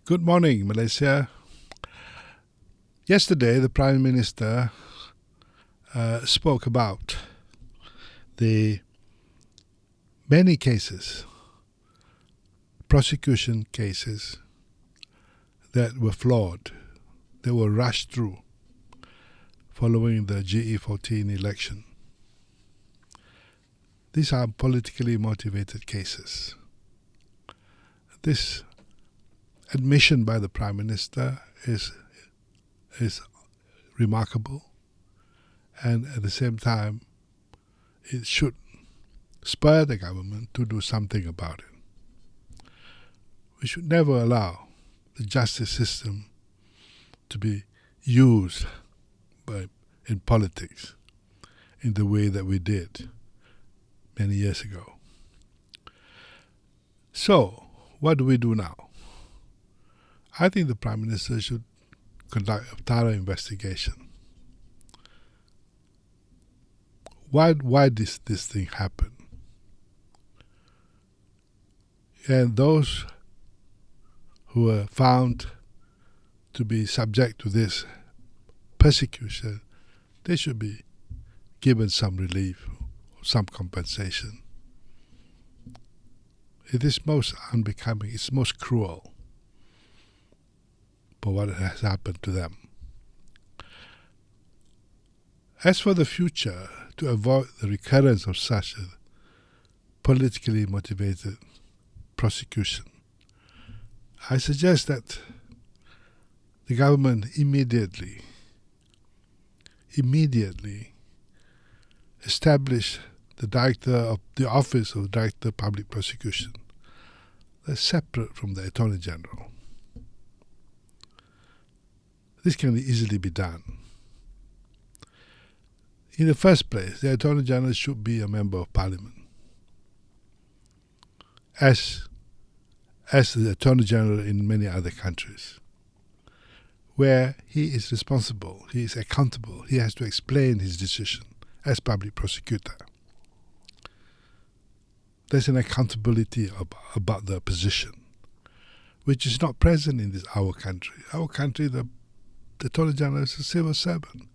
Good morning, Malaysia. Yesterday, the Prime Minister spoke about the many cases, prosecution cases, that were flawed, that were rushed through following the GE14 election. These are politically motivated cases. This admission by the Prime Minister is remarkable, and at the same time it should spur the government to do something about it. We should never allow the justice system to be used in politics in the way that we did many years ago. So, what do we do now? I think the Prime Minister should conduct a thorough investigation. Why this thing happen? And those who were found to be subject to this persecution, they should be given some relief, some compensation. It is most unbecoming, it's most cruel for what has happened to them. As for the future, to avoid the recurrence of such a politically motivated prosecution, I suggest that the government immediately establish the Office of Director of Public Prosecution. That's separate from the Attorney General. This can easily be done. In the first place, the Attorney General should be a Member of Parliament. As the Attorney General in many other countries, where he is responsible, he is accountable, he has to explain his decision as Public Prosecutor. There's an accountability about the position, which is not present in our country. Our country, the Attorney General is a civil servant.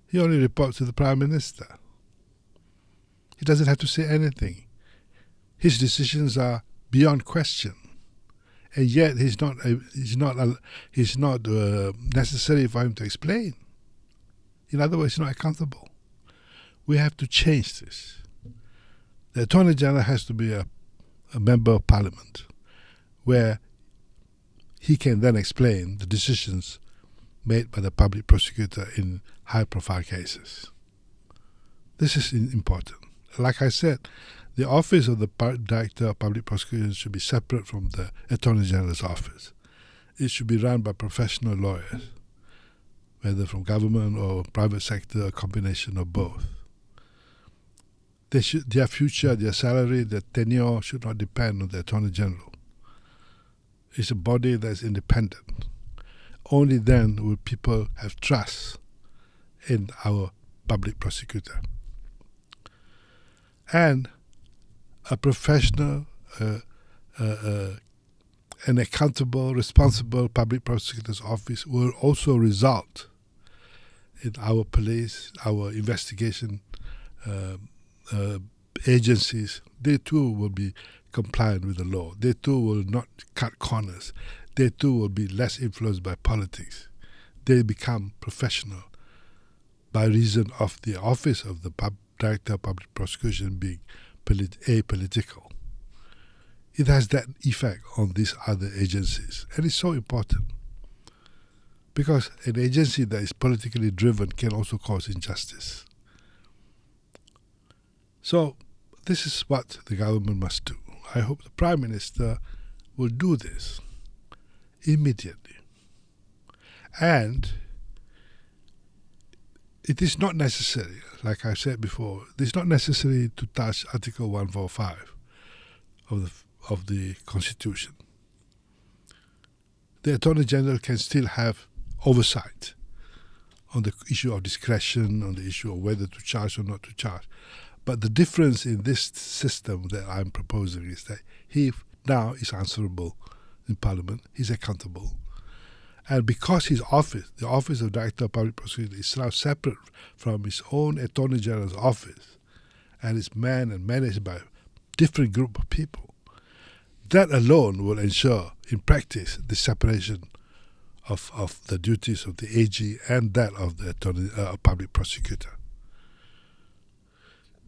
He only reports to the Prime Minister. He doesn't have to say anything. His decisions are beyond question, and yet he's not necessary for him to explain. In other words, he's not accountable. We have to change this. The Attorney General has to be a Member of Parliament, where he can then explain the decisions made by the Public Prosecutor in high-profile cases. This is important. Like I said, the Office of the Director of Public Prosecution should be separate from the Attorney General's office. It should be run by professional lawyers, whether from government or private sector, a combination of both. Their future, their salary, their tenure should not depend on the Attorney General. It's a body that is independent. Only then will people have trust in our Public Prosecutor. And a professional, an accountable, responsible Public Prosecutor's office will also result in our police, our investigation agencies. They too will be compliant with the law. They too will not cut corners. They too will be less influenced by politics. They become professional by reason of the office of the Director of Public Prosecution being apolitical. It has that effect on these other agencies, and it's so important because an agency that is politically driven can also cause injustice. So this is what the government must do. I hope the Prime Minister will do this immediately. And it is not necessary, like I said before, it is not necessary to touch Article 145 of the Constitution. The Attorney General can still have oversight on the issue of discretion, on the issue of whether to charge or not to charge. But the difference in this system that I'm proposing is that he now is answerable in Parliament, he's accountable. And because his office, the Office of Director of Public Prosecutor, is now separate from his own Attorney General's office and is manned and managed by a different group of people, that alone will ensure, in practice, the separation of the duties of the AG and that of the Public Prosecutor.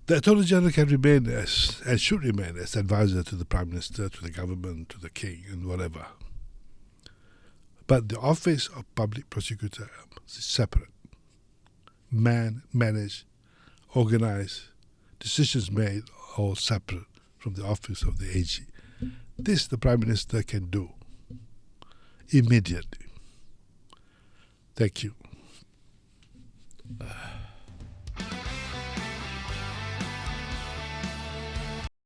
The Attorney General can remain as, and should remain as, advisor to the Prime Minister, to the government, to the King, and whatever. But the Office of Public Prosecutor is separate. Managed, organized, decisions made, all separate from the office of the AG. This the Prime Minister can do immediately. Thank you.